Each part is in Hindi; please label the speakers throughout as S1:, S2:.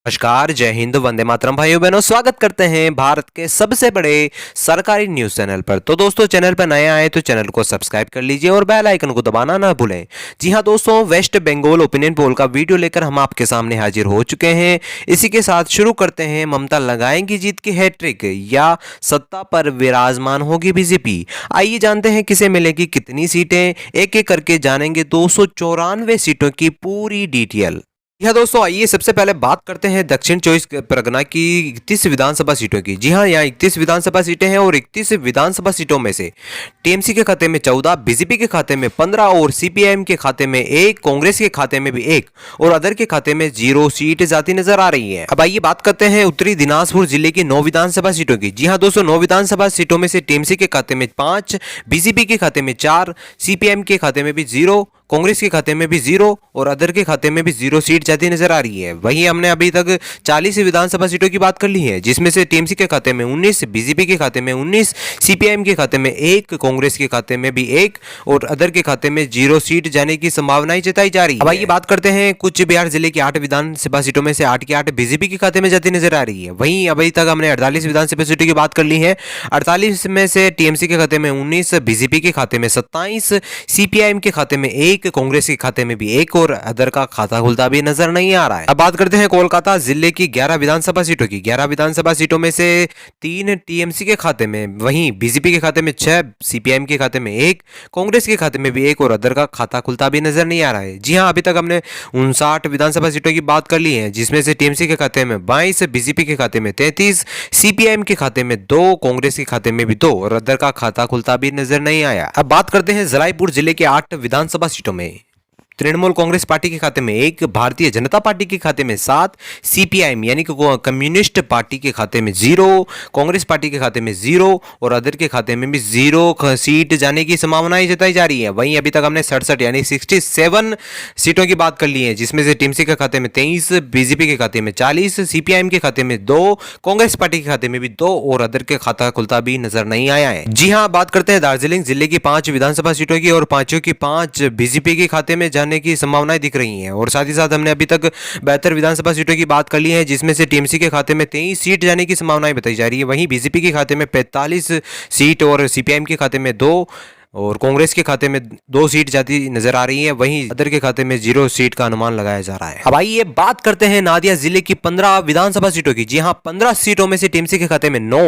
S1: नमस्कार, जय हिंद, वंदे मातरम। भाइयों बहनों, स्वागत करते हैं भारत के सबसे बड़े सरकारी न्यूज चैनल पर। तो दोस्तों, चैनल पर नए आए तो चैनल को सब्सक्राइब कर लीजिए और बेल आइकन को दबाना ना भूलें। जी हां दोस्तों, वेस्ट बंगाल ओपिनियन पोल का वीडियो लेकर हम आपके सामने हाजिर हो चुके हैं। इसी के साथ शुरू करते हैं। ममता लगाएंगी जीत की हैट्रिक या सत्ता पर विराजमान होगी बीजेपी? आइए जानते हैं किसे मिलेगी कितनी सीटें। एक एक करके जानेंगे 294 सीटों की पूरी डिटेल। यह दोस्तों, आइए सबसे पहले बात करते हैं दक्षिण 24 परगना की 31 विधानसभा सीटों की। जी हां, यहाँ 31 विधानसभा सीटें हैं और 31 विधानसभा सीटों में से टीएमसी के खाते में 14, बीजेपी के खाते में 15 और सीपीआईएम के खाते में 1, कांग्रेस के खाते में भी 1 और अदर के खाते में 0 सीट जाती नजर आ रही है। अब आइए बात करते हैं उत्तरी दिनाजपुर जिले की 9 विधानसभा सीटों की। जी हाँ दोस्तों, 9 विधानसभा सीटों में से टीएमसी के खाते में 5, बीजेपी के खाते में 4, सीपीआईएम के खाते में भी 0, कांग्रेस के खाते में भी 0 और अदर के खाते में भी 0 सीट जाती नजर आ रही है। वहीं हमने अभी तक 40 विधानसभा सीटों की बात कर ली है, जिसमें से टीएमसी के खाते में 19, बीजेपी के खाते में 19, सीपीआईएम के खाते में 1, कांग्रेस के खाते में भी 1 और अदर के खाते में 0 सीट जाने की संभावनाएं जताई जा रही है। अब आइए बात करते हैं कुछ बिहार जिले की 8 विधानसभा सीटों में से 8 की 8 बीजेपी के खाते में जाती नजर आ रही है। वहीं अभी तक हमने 48 विधानसभा सीटों की बात कर ली है। 48 में से टीएमसी के खाते में 19, बीजेपी के खाते में 27, सीपीआईएम के खाते में 1, कांग्रेस के खाते में भी 1 और अदर का खाता खुलता भी नजर नहीं आ रहा है। अब बात करते हैं कोलकाता जिले की 11 विधानसभा सीटों की। 11 विधानसभा सीटों में से 3 टीएमसी के खाते में, वहीं बीजेपी के खाते में 6, सीपीआईएम के खाते में 1, कांग्रेस के खाते में भी 1 और अदर का खाता खुलता भी नजर नहीं आ रहा है। जी हां, अभी तक हमने 59 विधानसभा सीटों की बात कर ली है, जिसमें से टीएमसी के खाते में 22, बीजेपी के खाते में 33, सीपीआईएम के खाते में 2, कांग्रेस के खाते में भी 2 और अदर का खाता खुलता भी नजर नहीं आया। अब बात करते हैं जलाईपुर जिले के 8 विधानसभा सीटों में। तृणमूल कांग्रेस पार्टी के खाते में 1, भारतीय जनता पार्टी के खाते में 7, सीपीआईएम यानी कि कम्युनिस्ट पार्टी के खाते में 0, कांग्रेस पार्टी के खाते में 0 और अदर के खाते में भी 0 सीट जाने की संभावनाएं जताई जा रही है। वहीं अभी तक हमने 67 यानी 67 सीटों की बात कर ली है, जिसमें से टीएमसी के खाते में 23, बीजेपी के खाते में 40, सीपीआईएम के खाते में 2, कांग्रेस पार्टी के खाते में भी 2 और अदर के खाता खुलता भी नजर नहीं आया है। जी हाँ, बात करते हैं दार्जिलिंग जिले की 5 विधानसभा सीटों की और पांचों की 5 बीजेपी के खाते में जाने की संभावनाएं दिख रही हैं। और साथ ही साथ हमने अभी तक 72 विधानसभा सीटों की बात कर ली है, जिसमें से टीएमसी के खाते में 23 सीट जाने की संभावनाएं बताई जा रही है। वहीं बीजेपी के खाते में 45 सीट और सीपीआईएम के खाते में 2 और कांग्रेस के खाते में 2 सीट जाती नजर आ रही है। वहीं अदर के खाते में 0 सीट का अनुमान लगाया जा रहा है। अब आइए बात करते हैं नादिया जिले की 15 विधानसभा सीटों की। जी हां, 15 सीटों में से टीएमसी के खाते में 9,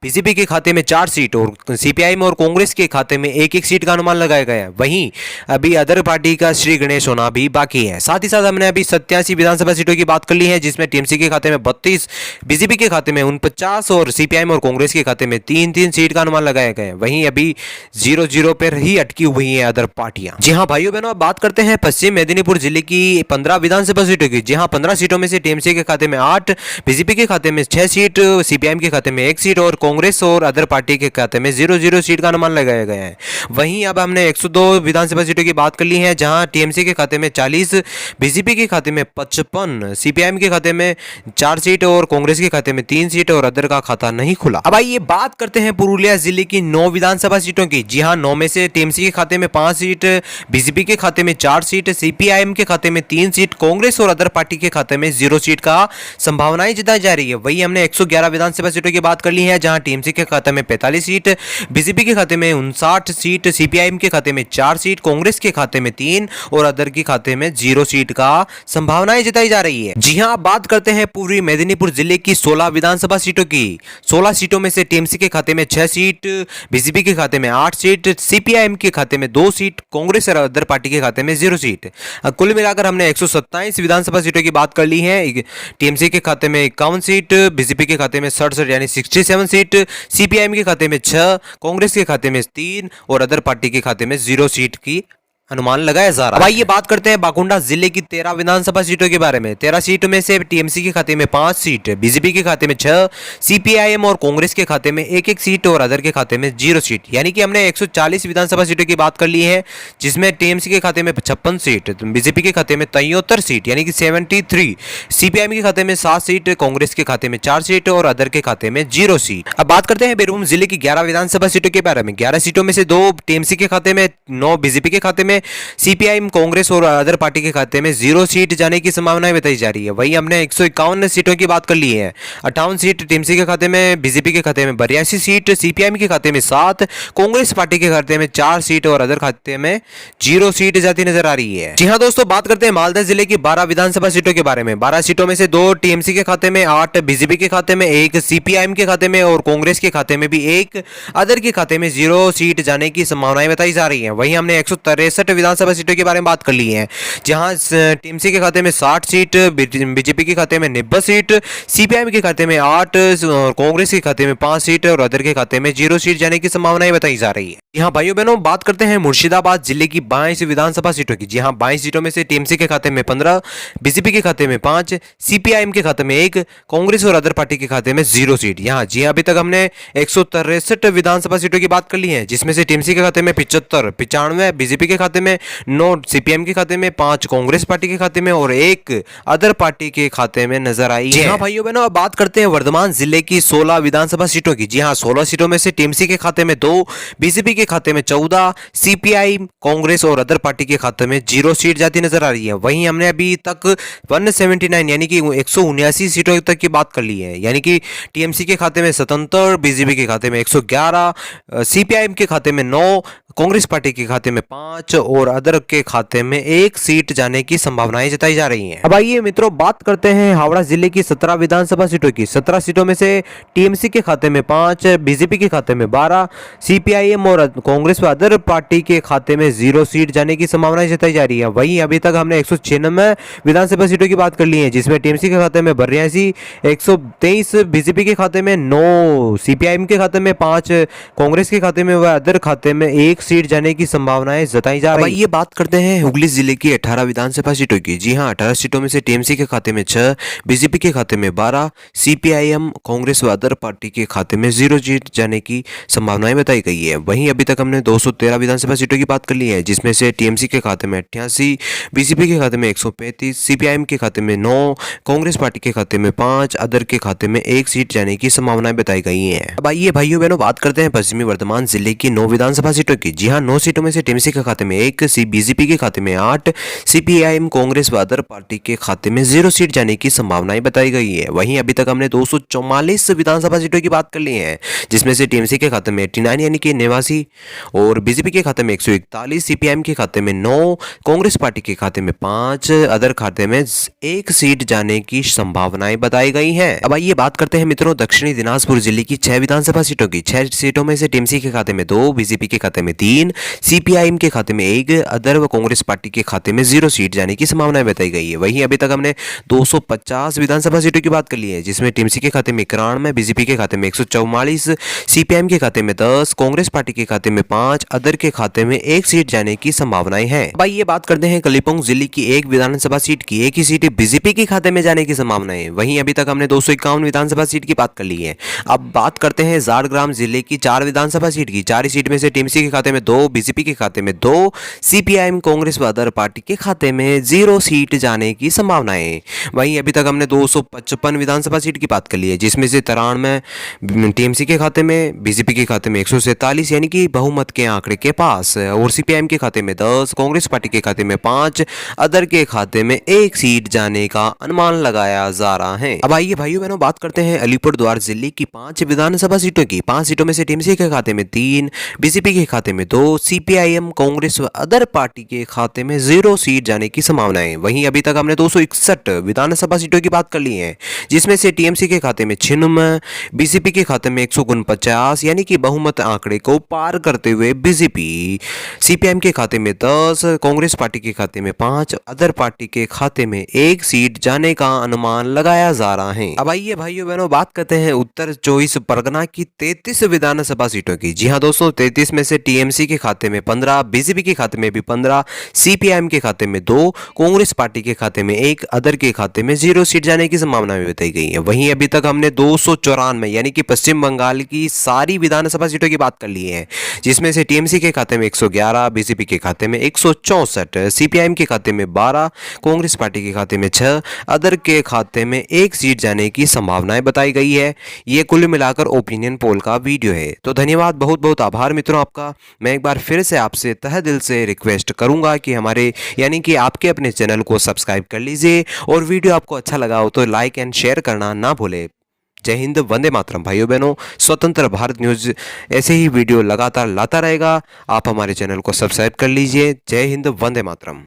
S1: बीजेपी के खाते में 4 सीट और सीपीआईएम और कांग्रेस के खाते में 1-1 सीट का अनुमान लगाया गया है। वहीं अभी अदर पार्टी का श्री गणेश होना भी बाकी है। साथ ही साथ हमने अभी 87 विधानसभा सीटों की बात कर ली है, जिसमें टीएमसी के खाते में 32, बीजेपी के खाते में 49 और सीपीआईएम और कांग्रेस के खाते में 3-3 सीट का अनुमान लगाया गया है। वहीं अभी 0-0 पर ही अटकी हुई है अदर पार्टियां। जी हां भाइयों बहनों, अब बात करते हैं पश्चिम मेदिनीपुर जिले की 15 विधानसभा सीटों की। जी हां, 15 सीटों में से टीएमसी के खाते में 8, बीजेपी के खाते में 6 सीट, सीपीआईएम के खाते में 1 सीट और कांग्रेस और अदर पार्टी के खाते में 0-0 सीट का अनुमान लगाया गया है। वहीं अब हमने 102 विधानसभा सीटों की बात कर ली है, जहां टीएमसी के खाते में 40, बीजेपी के खाते में 55, सीपीआईएम के खाते में 4 सीट और कांग्रेस के खाते में 3 सीट और अदर का खाता नहीं खुला। अब आइए बात करते हैं पुरुलिया जिले की 9 विधानसभा सीटों की। जी हां, 9 में से टीएमसी के खाते में 5 सीट, बीजेपी के खाते में 4 सीट, सीपीआईएम के खाते में 3 सीट, कांग्रेस और अदर पार्टी के खाते में 0 सीट का संभावनाएं जताई जा रही है। वहीं हमने 111 विधानसभा सीटों की बात कर ली है, जहां टीएमसी के खाते में 45 सीट, बीजेपी के खाते में 59 सीट, सीपीआईएम के खाते में 4 सीट, कांग्रेस के खाते में 3 और अदर के खाते में 0 सीट का संभावनाएं जताई जा रही है। जी हां, बात करते हैं पूर्वी मेदिनीपुर जिले की 16 विधानसभा सीटों की। 16 सीटों में से टीएमसी के खाते में 6 सीट, बीजेपी के खाते में 8 सीट, सीपीआईएम के खाते में 2 सीट, कांग्रेस और अदर पार्टी के खाते में 0 सीट। कुल मिलाकर हमने 127 विधानसभा सीटों की बात कर ली है। टीएमसी के खाते में 51 सीट, बीजेपी के खाते में 67 यानी 67 सीट, सीपीआईएम के खाते में 6, कांग्रेस के खाते में 3 और अदर पार्टी के खाते में 0 सीट की अनुमान लगाया जा रहा है। आइए बात करते हैं बाकुंडा जिले की 13 विधानसभा सीटों के बारे में। 13 सीटों में से टीएमसी के खाते में 5 सीट, बीजेपी के खाते में 6, सीपीआईएम और कांग्रेस के खाते में 1-1 सीट और अदर के खाते में 0 सीट। यानी कि हमने 140 विधानसभा सीटों की बात कर ली है, जिसमें टीएमसी के खाते में 56 सीट, बीजेपी के खाते में 73 सीट यानी कि 73, सीपीआईएम के खाते में 7 सीट, कांग्रेस के खाते में 4 सीट और अदर के खाते में 0 सीट। अब बात करते हैं बीरभूम जिले की 11 विधानसभा सीटों के बारे में। 11 सीटों में से 2 टीएमसी के खाते में, 9 बीजेपी के खाते में में सीपीआई, कांग्रेस और अदर पार्टी के खाते में 0 सीट जाने की संभावनाएं बताई जा रही है। वहीं हमने 151 सीटों की बात कर ली है। 58 सीट टीएमसी के खाते में, बीजेपी के खाते में 82 सीट, सीपीआई के खाते में 7, कांग्रेस पार्टी के खाते में 4 सीट और अदर खाते में 0 सीट जाती नजर आ रही है। जी हां दोस्तों, बात करते हैं मालदा जिले की 12 विधानसभा सीटों के बारे में। 12 सीटों में से 2 टीएमसी के खाते में, 8 बीजेपी के खाते में, 1 सीपीआई के खाते में और कांग्रेस के खाते में भी 1, अदर के खाते में 0 सीट जाने की संभावनाएं बताई जा रही हैं। वहीं हमने 163 विधानसभा सीटों के बारे में बात कर ली है, जहां टीएमसी के खाते में 60 सीट, बीजेपी के खाते में 90 सीट, सीपीआई के खाते में 8, कांग्रेस के खाते में 5 सीट और अदर के खाते में 0 सीट जाने की संभावनाएं बताई जा रही है। यहाँ भाइयों बहनों, बात करते हैं मुर्शिदाबाद जिले की 22 विधानसभा सीटों की। जी हाँ, 22 सीटों में से टीएमसी के खाते में 15, बीजेपी के खाते में 5, सीपीआई के खाते में 1, कांग्रेस और अदर पार्टी के खाते में 0 सीट। यहाँ जी हाँ, अभी तक हमने 163 विधानसभा सीटों की बात कर ली है, जिसमें से टीएमसी के खाते में 75, 95 बीजेपी के खाते में, 9 सीपीएम के खाते में, 5 कांग्रेस पार्टी के खाते में और 1 अदर पार्टी के खाते में नजर आई है। हाँ भाइयों बहनों, अब बात करते हैं वर्धमान जिले की 16 विधानसभा सीटों की। जी हाँ, 16 सीटों में से टीएमसी के खाते में 2, बीजेपी के खाते में 14, सीपीआई, कांग्रेस और अदर पार्टी के खाते में 0 सीट जाती नजर आ रही है। वहीं हमने अभी तक 179 यानी कि 179 सीटों तक की बात कर ली है, यानी कि टीएमसी के खाते में 77, बीजेपी के खाते में 111, सीपीआई के खाते में 9, कांग्रेस पार्टी के खाते में 5 और अदर के खाते में 1 सीट जाने की संभावनाएं जताई जा रही हैं। अब आइए मित्रों, बात करते हैं हावड़ा जिले की 17 विधानसभा सीटों की। 17 सीटों में से टीएमसी के खाते में 5, बीजेपी के खाते में 12, सीपीआईएम और कांग्रेस व अदर पार्टी के खाते में 0 सीट जाने की संभावनाएं जताई जा रही है। वहीं अभी तक हमने 196 विधानसभा सीटों की बात कर ली है, जिसमें टीएमसी के खाते में 82, 123 बीजेपी के खाते में 9, सीपीआईएम के खाते में 5, कांग्रेस के खाते में व अदर खाते में 1 सीट जाने की संभावनाएं जताई जा रही है। ये बात करते हैं हुगली जिले की 18 विधानसभा सीटों की। जी हां, 18 सीटों में से टीएमसी के खाते में 6, बीजेपी के खाते में 12, सीपीआईएम, कांग्रेस व अदर पार्टी के खाते में 0 सीट जाने की संभावनाएं बताई गई है। वहीं अभी तक हमने 213 विधानसभा सीटों की बात कर ली है, जिसमें से टीएमसी के खाते में 88, बीजेपी के खाते में 135, सीपीआईएम के खाते में 9, कांग्रेस पार्टी के खाते में 5, अदर के खाते में 1 सीट जाने की संभावनाएं बताई गई हैं। अब आइए भाइयों बहनों, बात करते हैं पश्चिमी वर्धमान जिले की 9 विधानसभा सीटों की। जी हां, 9 सीटों में से टीएमसी के खाते में 1, बीजेपी के खाते में 8, सीपीआईएम, कांग्रेस व अदर पार्टी के खाते में 0 सीट जाने की संभावनाएं बताई गई है। वहीं अभी तक हमने 244 विधानसभा सीटों की बात कर ली है, जिसमें से टीएमसी के खाते में 89 यानी कि 89 और बीजेपी के खाते में 141, सीपीआईएम के खाते में 9, कांग्रेस पार्टी के खाते में 5, अदर खाते में 1 सीट जाने की संभावनाएं बताई गई हैं। अब आइए बात करते हैं मित्रों दक्षिणी दिनाजपुर जिले की 6 विधानसभा सीटों की। 6 सीटों में से टीएमसी के खाते में 2, बीजेपी के खाते में 3, सीपीआईएम के खाते में 1, अदर व कांग्रेस पार्टी के खाते में 0 सीट जाने की संभावनाएं बताई गई है। वहीं अभी तक हमने 250 विधानसभा सीटों की बात कर ली है, जिसमें टीएमसी के खाते में 91, बीजेपी के खाते में 144, सीपीआईएम के खाते में 10, कांग्रेस पार्टी के खाते में 5, अदर के खाते में 1 सीट जाने की संभावनाएं हैं। अब ये बात करते हैं कलिम्पोंग जिले की 1 विधानसभा सीट की। एक ही सीट बीजेपी के खाते में जाने की संभावनाएं। वहीं अभी तक हमने 251 विधानसभा सीट की बात कर ली है। अब बात करते हैं झारग्राम जिले की 4 विधानसभा सीट की। 4 सीट में से टीएमसी के खाते में 2, बीजेपी के खाते में 2, सीपीआईएम, कांग्रेस व अदर पार्टी के खाते में 0 सीट जाने की संभावनाएं। वहीं अभी तक हमने 255 विधानसभा सीट की बात कर ली है, जिसमें से 93 टीएमसी के खाते में, बीजेपी के खाते में 147 यानी कि बहुमत के आंकड़े के पास और सीपीआईएम के खाते में 10, कांग्रेस पार्टी के खाते में 5, अदर के खाते में 1 सीट जाने का अनुमान लगाया जा रहा है। अब आइए भाइयों बहनों, बात करते हैं अलीपुरद्वार जिले की 5 विधानसभा सीटों की। 5 सीटों में से टीएमसी के खाते में 3, बीजेपी के खाते में 2, सीपीआईएम, कांग्रेस व अदर पार्टी के खाते में 0 सीट जाने की संभावनाएं। वहीं अभी तक हमने 261 विधानसभा सीटों की बात कर ली है, जिसमें से टीएमसी के खाते में 96, बीजेपी के खाते में 149 यानी कि बहुमत आंकड़े को पार करते हुए बीजेपी, सीपीएम के खाते में 10, कांग्रेस पार्टी के खाते में 5, अदर पार्टी के खाते में 1 सीट जाने का अनुमान लगाया जा रहा है। अब आइए भाइयों बहनों, बात करते हैं उत्तर 24 परगना की 33 विधानसभा सीटों की। जी हां दोस्तों, 33 में से टीएमसी के खाते में 15, बीजेपी के खाते में भी 15, सीपीआईएम के खाते में 2, कांग्रेस पार्टी के खाते में 1, अदर के खाते में 0 सीट जाने की संभावना भी बताई गई है। वहीं अभी तक हमने 294 यानी कि पश्चिम बंगाल की सारी विधानसभा सीटों की बात कर ली है, जिसमें से टीएमसी के खाते में 111, बीजेपी के खाते में 164, सीपीआईएम के खाते में 12, कांग्रेस पार्टी के खाते में 6, अदर के खाते में 1 सीट जाने की संभावनाएं बताई गई है। ये कुल मिलाकर ओपिनियन पोल का वीडियो है। तो धन्यवाद, बहुत बहुत आभार मित्रों आपका। मैं एक बार फिर से आपसे तहे दिल से रिक्वेस्ट करूंगा कि हमारे यानी कि आपके अपने चैनल को सब्सक्राइब कर लीजिए और वीडियो आपको अच्छा लगा हो तो लाइक एंड शेयर करना ना भूले। जय हिंद, वंदे मातरम भाइयों बहनों। स्वतंत्र भारत न्यूज़ ऐसे ही वीडियो लगातार लाता रहेगा। आप हमारे चैनल को सब्सक्राइब कर लीजिए। जय हिंद, वंदे मातरम।